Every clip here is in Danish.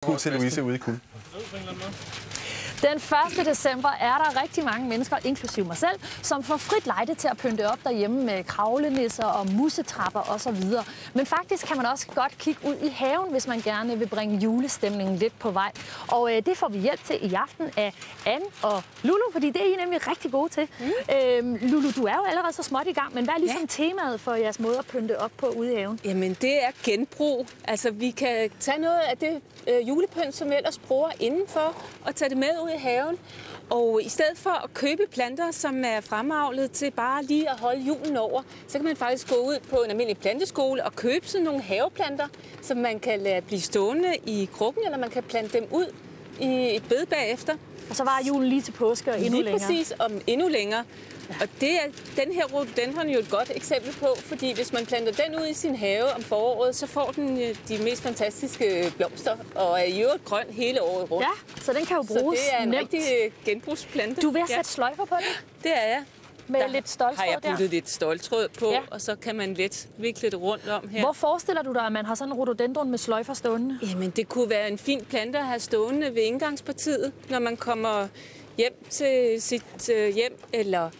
God til Louise ude i kulden. Den 1. december er der rigtig mange mennesker, inklusive mig selv, som får frit lejde til at pynte op derhjemme med kravlenisser og musetrapper osv. Men faktisk kan man også godt kigge ud i haven, hvis man gerne vil bringe julestemningen lidt på vej. Og det får vi hjælp til i aften af Anne og Lulu, fordi det er I nemlig rigtig gode til. Lulu, du er jo allerede så småt i gang, men hvad er ligesom temaet for jeres måde at pynte op på ude i haven? Jamen, det er genbrug. Altså, vi kan tage noget af det julepynt, som vi ellers bruger indenfor, og tage det med ud i haven. Og i stedet for at købe planter, som er fremavlet til bare lige at holde julen over, så kan man faktisk gå ud på en almindelig planteskole og købe sådan nogle haveplanter, som man kan lade blive stående i krukken, eller man kan plante dem ud i et bed bagefter. Og så var julen lige til påske og endnu længere. Lige præcis, om endnu længere. Og det er den her rhododendron jo et godt eksempel på, fordi hvis man planter den ud i sin have om foråret, så får den de mest fantastiske blomster, og er i øvrigt grøn hele året rundt. Ja, så den kan jo bruges så det er en nemt. rigtig genbrugsplante. Du er ved at sætte sløjfer på det? Det er jeg. Med lidt ståltråd har jeg puttet lidt ståltråd på, ja. Og så kan man let vikle det rundt om her. Hvor forestiller du dig, at man har sådan en rhododendron med sløjfer stående? Jamen, det kunne være en fin plante at have stående ved indgangspartiet, når man kommer hjem til sit hjem, eller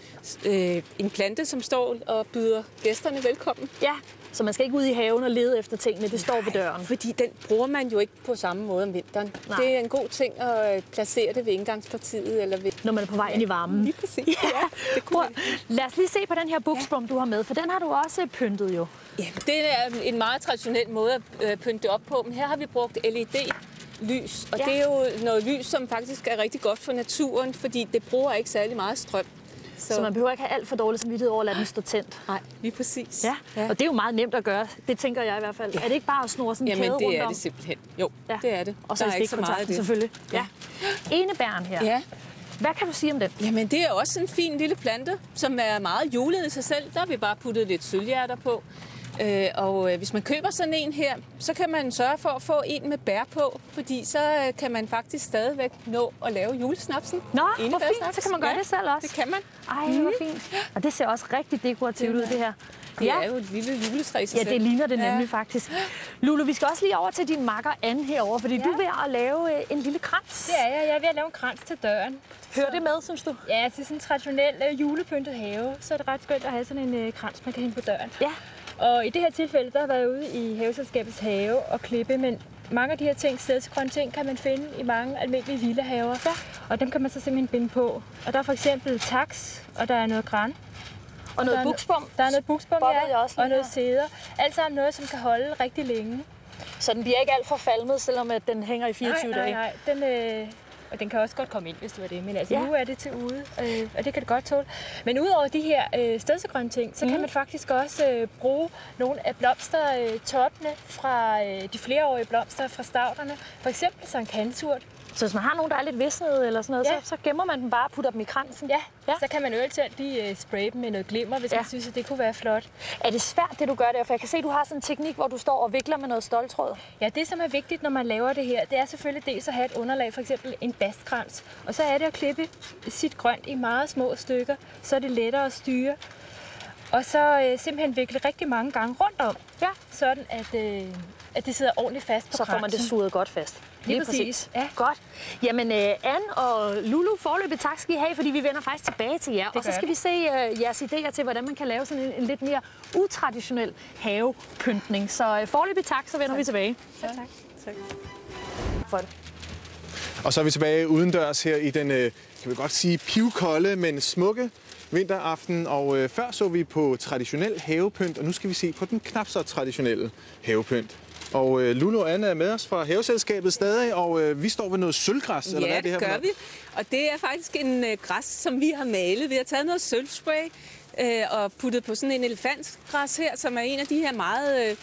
en plante, som står og byder gæsterne velkommen. Ja, så man skal ikke ud i haven og lede efter tingene, det står ved døren. Fordi den bruger man jo ikke på samme måde om vinteren. Nej. Det er en god ting at placere det ved indgangspartiet. Eller ved... Når man er på vej ind i varmen. Lige præcis. Ja. Lad os lige se på den her buksbom, du har med, for den har du også pyntet jo. Ja, det er en meget traditionel måde at pynte op på, men her har vi brugt LED-lys. Og det er jo noget lys, som faktisk er rigtig godt for naturen, fordi det bruger ikke særlig meget strøm. Så man behøver ikke have alt for dårlig samvittighed over at lade den stå tændt. Nej, lige præcis. Ja. Og det er jo meget nemt at gøre. Det tænker jeg i hvert fald. Ja. Er det ikke bare at snurre sådan en kæde rundt om? Jamen, det er det simpelthen. Jo, det er det. Og så er det ikke så meget selvfølgelig. Ja. Enebæren her. Ja. Hvad kan du sige om den? Jamen, det er også en fin lille plante, som er meget julet i sig selv. Der har vi bare puttet lidt sølvhjerter på. Og hvis man køber sådan en her, så kan man sørge for at få en med bær på, fordi så kan man faktisk stadigvæk nå at lave julesnapsen. Nå, hvor fint, så kan man gøre det selv også. Det kan man. Ej, hvor fint. Og det ser også rigtig dekorativt ud, det her. Det er jo et lille juletræ. Ja, det ligner det nemlig faktisk. Lulu, vi skal også lige over til din makker Anne herovre, fordi du er ved at lave en lille krans. Det er jeg. Jeg er ved at lave en krans til døren. Hører det med, synes du? Ja, til sådan en traditionel julepyntet have, så er det ret skønt at have sådan en krans, man kan hænge på døren. Ja. Og i det her tilfælde, der har jeg været ude i haveselskabets have og klippe, men mange af de her ting, stedsegrønne ting, kan man finde i mange almindelige villahaver. Ja. Og dem kan man så simpelthen binde på. Og der er for eksempel taks, og der er noget gran. Og noget buksbom. Der er noget buksbom, ja, og noget sæder. Alt sammen noget, som kan holde rigtig længe. Så den bliver ikke alt for falmet, selvom at den hænger i 24 dage? Nej. Og den kan også godt komme ind, hvis det var det. Men altså, nu er det til ude, og det kan det godt tåle. Men udover de her stedsegrønne ting, så kan man faktisk også bruge nogle af blomstertoppene fra de flereårige blomster fra stavterne. For eksempel Sankt Hansurt. Så hvis man har nogen, der er lidt visnede eller sådan noget, så gemmer man dem bare og putter dem i kransen? Ja. Så kan man eventuelt lige spraye dem med noget glimmer, hvis man synes, at det kunne være flot. Er det svært, det du gør der? For jeg kan se, at du har sådan en teknik, hvor du står og vikler med noget ståltråd. Ja, det som er vigtigt, når man laver det her, det er selvfølgelig dels at have et underlag, for eksempel en bastkrans. Og så er det at klippe sit grønt i meget små stykker, så er det lettere at styre. Og så simpelthen vikle rigtig mange gange rundt om, sådan at det sidder ordentligt fast på kransen. Så får man det suget godt fast. Lige præcis. Ja. Godt. Jamen, Anne og Lulu, foreløbig tak skal I have, fordi vi vender faktisk tilbage til jer. Og så skal vi se jeres idéer til, hvordan man kan lave sådan en lidt mere utraditionel havepyntning. Så foreløbig tak, så vender vi tilbage. Ja, tak. For det. Og så er vi tilbage udendørs her i den, kan vi godt sige, pivkolde, men smukke vinteraften. Og før så vi på traditionel havepynt, og nu skal vi se på den knap så traditionelle havepynt. Og Lulu og Anne er med os fra haveselskabet stadig, og vi står ved noget sølvgræs, eller hvad er det her? Ja, det gør vi. Og det er faktisk en græs, som vi har malet. Vi har taget noget sølvspray og puttet på sådan en elefantgræs her, som er en af de her meget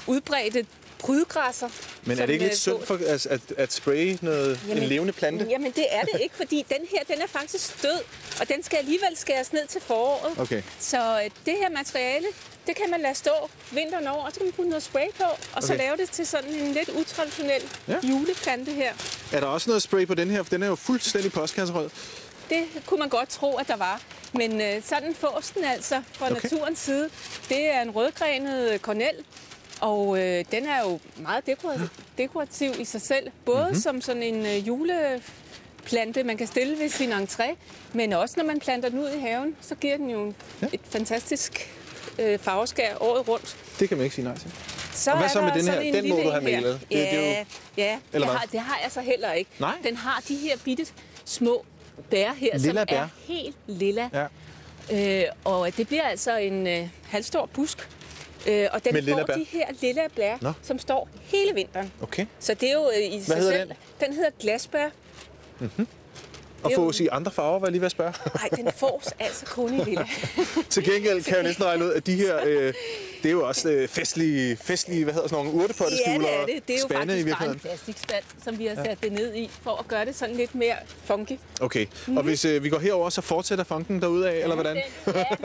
udbredte prydgræsser. Men er det ikke lidt synd for at spraye en levende plante? Jamen det er det ikke, fordi den her, den er faktisk død, og den skal alligevel skæres ned til foråret. Okay. Så det her materiale, det kan man lade stå vinteren over, og så kan man putte noget spray på, og så lave det til sådan en lidt utraditionel juleplante her. Er der også noget spray på den her, for den er jo fuldstændig postkasserød? Det kunne man godt tro, at der var. Men sådan fås den altså fra naturens side. Det er en rødgrenet kornel, Og den er jo meget dekorativ i sig selv. Både som sådan en juleplante, man kan stille ved sin entré, men også når man planter den ud i haven, så giver den jo et fantastisk farveskær året rundt. Det kan man ikke sige nej til. Så og hvad så med den her? Den må du have her. malet. Ja, det har jeg så heller ikke. Nej? Den har de her bitte små bær her, lilla som bær. er helt lilla. Ja. Og det bliver altså en halvstor busk. Og den får de her lilla bær, som står hele vinteren. Okay. Så det er jo i sig selv. Den hedder glasbær. Og fås i andre farver, var jeg lige ved at spørge? Nej, den fås altså kun i lilla. Til gengæld kan jeg jo næsten regne ud, at de her, det er jo også festlige, hvad hedder sådan nogle urtepotteskjuler og spande i virkeligheden. Det er jo faktisk bare en plastikspand, som vi har sat det ned i, for at gøre det sådan lidt mere funky. Okay, og hvis vi går herover, så fortsætter funken derudad, eller hvordan? Det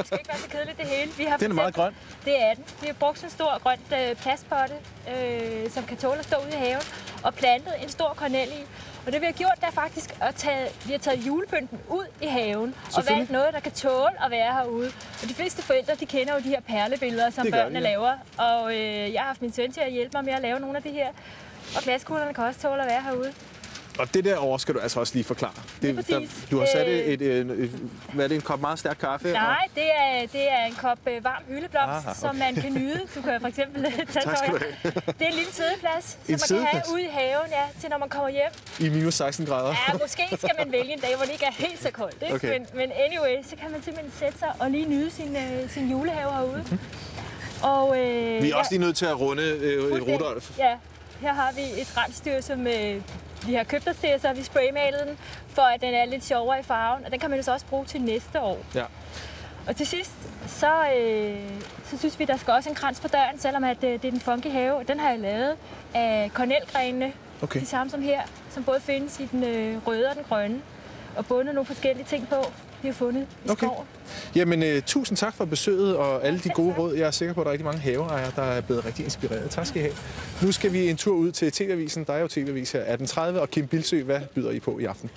skal ikke være så kedeligt det hele. Vi har den er meget grøn. Det er den. Vi har brugt sådan en stor grøn plastpotte, som kan tåle at stå ude i haven, og plantet en stor kornel i. Og det vi har gjort, det er faktisk vi har taget julepynten ud i haven og valgt noget, der kan tåle at være herude. Og de fleste forældre, de kender jo de her perlebilleder, som børnene laver. Og jeg har haft min søn til at hjælpe mig med at lave nogle af de her. Og glaskuglerne kan også tåle at være herude. Og det derovre skal du altså også lige forklare. Du har sat en kop meget stærk kaffe? Nej, det er en kop varm hyldeblomst, som man kan nyde. Du kan for eksempel tage tøj. Det er en lille sædeplads, som man kan have ude i haven, til når man kommer hjem. I minus 16 grader? Ja, måske skal man vælge en dag, hvor det ikke er helt så koldt. Ikke? Okay. Men anyway, så kan man simpelthen sætte sig og lige nyde sin julehave herude. Og, vi er også lige nødt til at runde Rudolf. Ja, her har vi et rensdyr, som vi har købt os til, så har vi spraymalet den, for at den er lidt sjovere i farven. Og den kan man så også bruge til næste år. Ja. Og til sidst, så synes vi, der skal også en krans på døren, selvom at, det er den funky have. Den har jeg lavet af kornelgrenene, de samme som her, som både findes i den røde og den grønne. Og bundet nogle forskellige ting på, vi har fundet i skoven. Jamen, tusind tak for besøget og alle de gode råd. Jeg er sikker på, at der er rigtig mange haveejere, der er blevet rigtig inspireret. Tak skal I have. Nu skal vi en tur ud til TV-avisen. Der er jo TV-avis her 18:30, og Kim Bilsøe, hvad byder I på i aften?